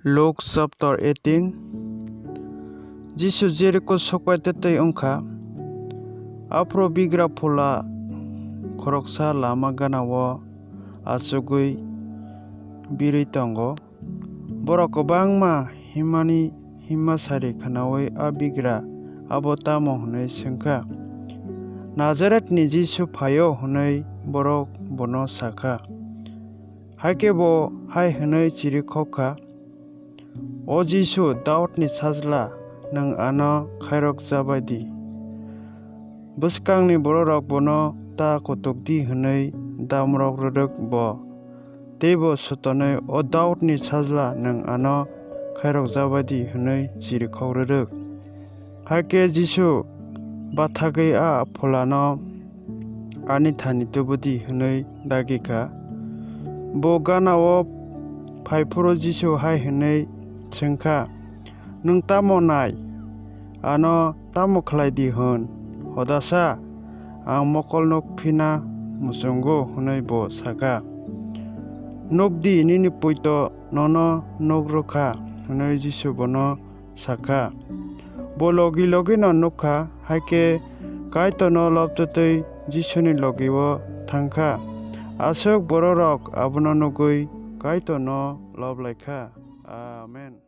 Luke chapter 18. Jisu Jericho sokpai tetei ongkha. Afro Bigra phula khoroksa lama ganao achugui birui tongo. Borok kwbangma himani himasari khanaui a Bigra abo tamo hwnui sengkha. Nazareth ni Jisu phaio hwnui borok bono sakha. Haike bo hai hwnui chirikhokha. O Jisu Daud ni sajla nang ano khairok jabadi. Bwskang ni borok bono ta kotokdi hwnui damrok rwrwk bo. Teibo sutonoi o Daud ni sajla nang ano khairok jabadi hwnui chirikhok rwrwk. Haike Jisu bathagui a phulano ani thani tubudi hwnui dagika. Bo ganao phaifuru Jisu hai hwnui sengkha. Nung tamo nai ano tamo khlaidi hun hodasa ang mokol nok phina musungo hwnui bo saka. Nokdi nini puito nono nogrokha hwnui Jisu bono saka. Bo logi logi no nukha haike kaito no lobtutui Jisu ni logi o thangkha. Asok bororok abono nugui kaito no loblaikha. Amen.